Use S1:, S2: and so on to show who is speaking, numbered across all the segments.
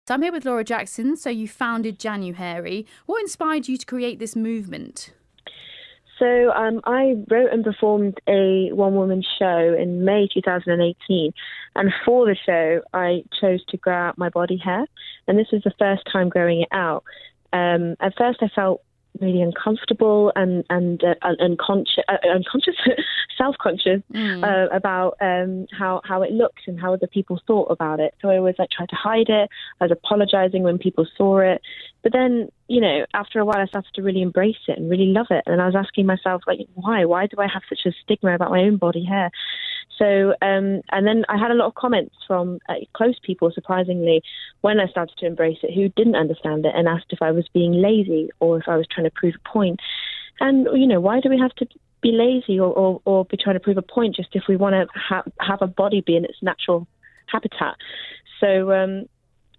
S1: So I'm here with Laura Jackson. So you founded Januhairy. What inspired you to create this movement?
S2: So I wrote and performed a one-woman show in May 2018. And for the show, I chose to grow out my body hair. And this was the first time growing it out. At first, I felt really uncomfortable and unconscious, self-conscious about how it looked and how other people thought about it. So I always tried to hide it. I was apologizing when people saw it. But then, after a while, I started to really embrace it and really love it. And I was asking myself, why? Why do I have such a stigma about my own body hair? So, and then I had a lot of comments from close people, surprisingly, when I started to embrace it, who didn't understand it and asked if I was being lazy or if I was trying to prove a point. And, why do we have to be lazy or be trying to prove a point just if we want to have a body be in its natural habitat? So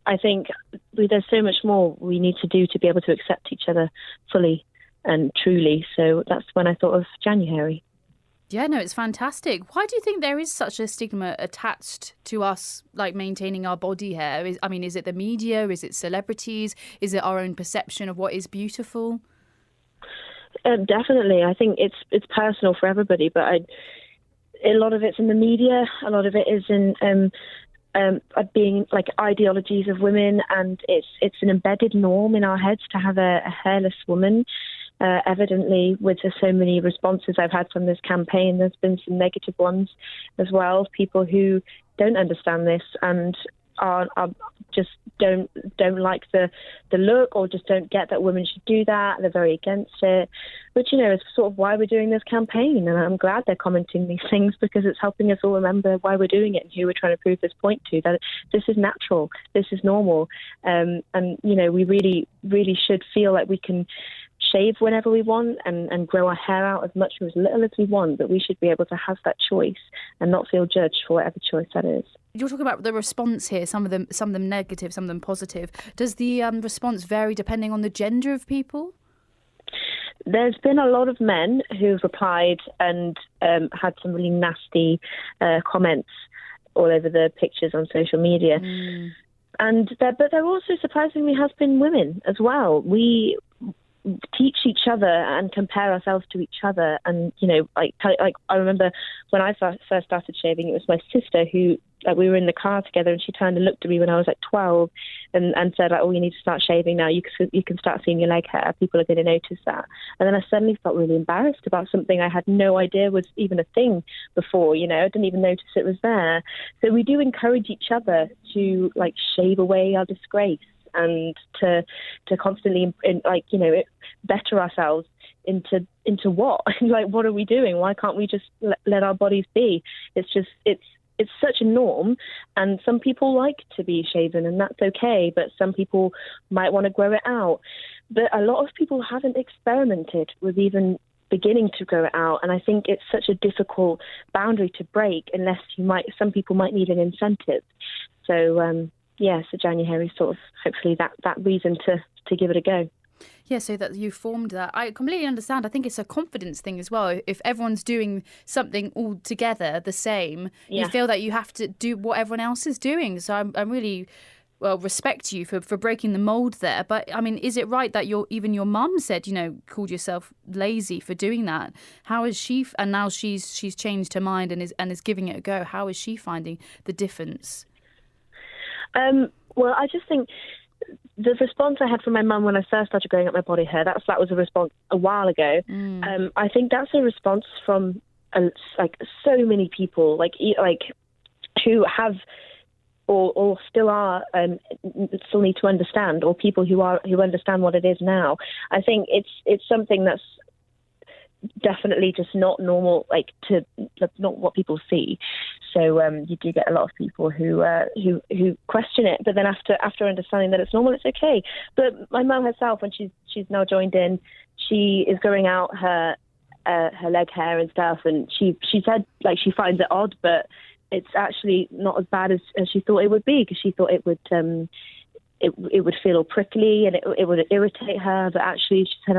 S2: I think there's so much more we need to do to be able to accept each other fully and truly. So that's when I thought of Januhairy.
S1: Yeah, no, it's fantastic. Why do you think there is such a stigma attached to us, maintaining our body hair? Is it the media? Is it celebrities? Is it our own perception of what is beautiful?
S2: Definitely. I think it's personal for everybody, but a lot of it's in the media. A lot of it is in being ideologies of women, and it's an embedded norm in our heads to have a hairless woman. Evidently, with so many responses I've had from this campaign, there's been some negative ones as well. People who don't understand this and are just don't like the look, or just don't get that women should do that. They're very against it, which is sort of why we're doing this campaign. And I'm glad they're commenting these things, because it's helping us all remember why we're doing it and who we're trying to prove this point to. That this is natural, this is normal, and we really, really should feel like we can shave whenever we want and grow our hair out as much or as little as we want, but we should be able to have that choice and not feel judged for whatever choice that is.
S1: You're talking about the response here, some of them negative, some of them positive. Does the response vary depending on the gender of people?
S2: There's been a lot of men who've replied and had some really nasty comments all over the pictures on social media. But there also surprisingly has been women as well. We teach each other and compare ourselves to each other, and I remember when I first started shaving, it was my sister who we were in the car together, and she turned and looked at me when I was 12 and said you need to start shaving now, you can start seeing your leg hair, people are going to notice that. And then I suddenly felt really embarrassed about something I had no idea was even a thing before. I didn't even notice it was there. So we do encourage each other to shave away our disgrace and to constantly better ourselves into what? What are we doing? Why can't we just let our bodies be? It's such a norm, and some people like to be shaven, and that's okay, but some people might want to grow it out. But a lot of people haven't experimented with even beginning to grow it out, and I think it's such a difficult boundary to break unless some people might need an incentive. So so Januhairy is sort of hopefully that reason to give it a go.
S1: Yeah, so that you formed that. I completely understand. I think it's a confidence thing as well. If everyone's doing something all together the same, you feel that you have to do what everyone else is doing. So I really respect you for breaking the mold there. But is it right that even your mum said, called yourself lazy for doing that? How is she? And now she's changed her mind and is giving it a go. How is she finding the difference?
S2: Well, I just think the response I had from my mum when I first started growing up my body hair, that was a response a while ago. I think that's a response from so many people, who have or still are still need to understand, or people who understand what it is now. I think it's something that's definitely just not normal, not what people see. So you do get a lot of people who question it, but then after understanding that it's normal, it's okay. But my mum herself, when she's now joined in, she is growing out her leg hair and stuff, and she said she finds it odd, but it's actually not as bad as she thought it would be, because she thought it would feel all prickly and it would irritate her, but she said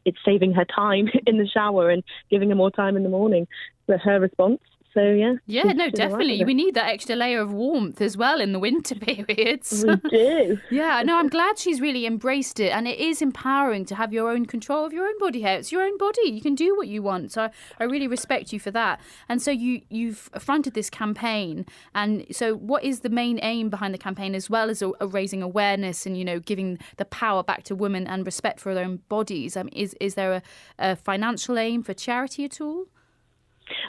S2: it's saving her time in the shower and giving her more time in the morning. But her response. So yeah.
S1: Yeah, no, definitely. We need that extra layer of warmth as well in the winter periods.
S2: We do.
S1: Yeah, no, I'm glad she's really embraced it. And it is empowering to have your own control of your own body hair. It's your own body. You can do what you want. So I really respect you for that. And so you've fronted this campaign. And so what is the main aim behind the campaign, as well as raising awareness and, giving the power back to women and respect for their own bodies? Is there a financial aim for charity at all?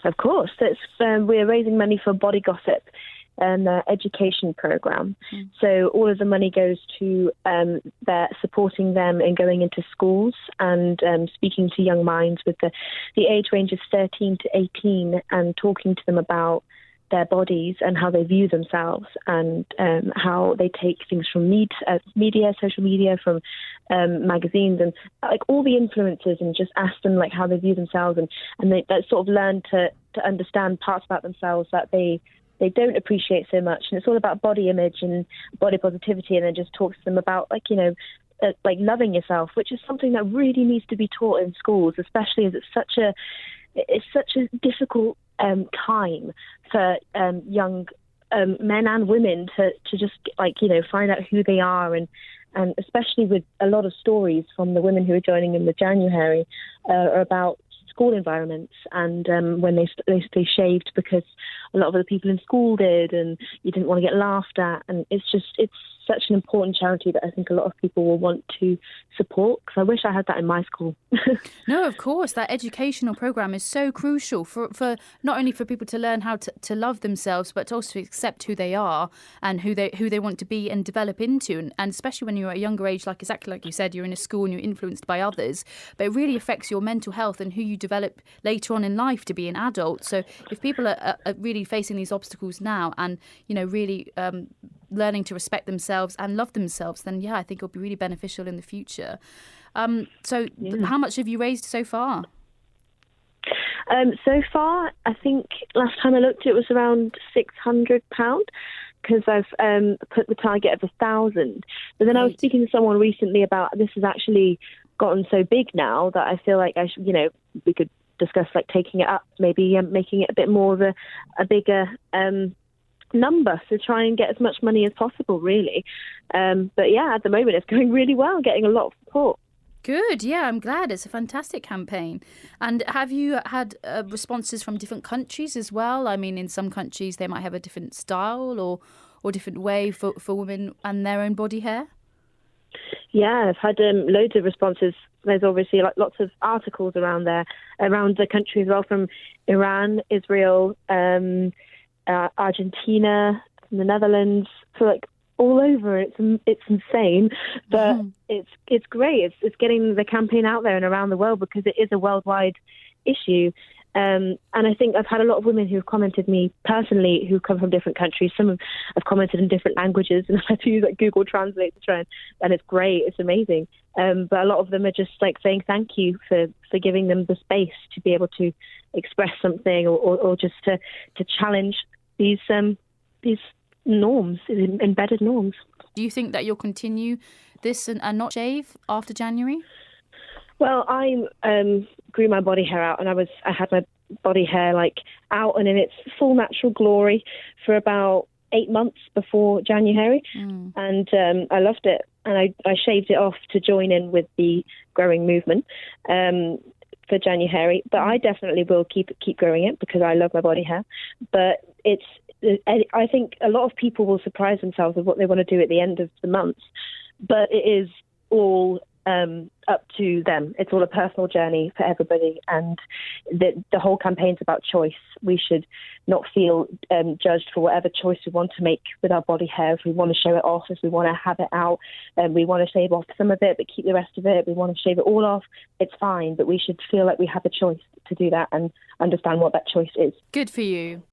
S2: Of course. We're raising money for Body Gossip and their education program. So all of the money goes to their supporting them in going into schools and speaking to young minds with the age range of 13 to 18 and talking to them about their bodies and how they view themselves and how they take things from media, social media, from magazines and like all the influencers, and just ask them like how they view themselves, and they sort of learn to understand parts about themselves that they don't appreciate so much. And it's all about body image and body positivity, and then just talks to them about like loving yourself, which is something that really needs to be taught in schools, especially as it's such a difficult time for young men and women to just find out who they are, and especially with a lot of stories from the women who are joining in the Januhairy are about school environments and when they shaved because a lot of other people in school did, and you didn't want to get laughed at. And it's such an important charity that I think a lot of people will want to support, because I wish I had that in my school.
S1: No, of course, that educational program is so crucial for not only for people to learn how to love themselves, but to also accept who they are and who they want to be and develop into. And especially when you're at a younger age, exactly like you said, you're in a school and you're influenced by others, but it really affects your mental health and who you develop later on in life to be an adult. So if people are really facing these obstacles now and, really learning to respect themselves and love themselves, then I think it'll be really beneficial in the future. How much have you raised so far?
S2: So far, I think last time I looked, it was around £600, because I've put the target of 1,000. But then I was speaking to someone recently about this has actually gotten so big now that I feel like we could discuss taking it up, maybe making it a bit more of a bigger number, to try and get as much money as possible, really. But at the moment it's going really well, getting a lot of support.
S1: Good, yeah, I'm glad. It's a fantastic campaign. And have you had responses from different countries as well? I mean, in some countries they might have a different style or different way for women and their own body hair.
S2: Yeah, I've had loads of responses. There's obviously lots of articles around the country as well, from Iran, Israel, Argentina, the Netherlands, so all over. It's insane, but it's great. It's getting the campaign out there and around the world, because it is a worldwide issue. And I think I've had a lot of women who have commented me personally who come from different countries. Some have commented in different languages, and I've had to use Google Translate to try and it's great. It's amazing. But a lot of them are just saying thank you for giving them the space to be able to express something or just to challenge these norms, embedded norms.
S1: Do you think that you'll continue this and not shave after January?
S2: Well, I grew my body hair out, and I had my body hair out and in its full natural glory for about 8 months before Januhairy, and I loved it. And I shaved it off to join in with the growing movement for Januhairy. But I definitely will keep growing it, because I love my body hair. But I think a lot of people will surprise themselves with what they want to do at the end of the month, but it is all up to them. It's all a personal journey for everybody, and the whole campaign's about choice. We should not feel judged for whatever choice we want to make with our body hair. If we want to show it off, if we want to have it out, we want to shave off some of it but keep the rest of it, we want to shave it all off, it's fine, but we should feel like we have a choice to do that and understand what that choice is.
S1: Good for you.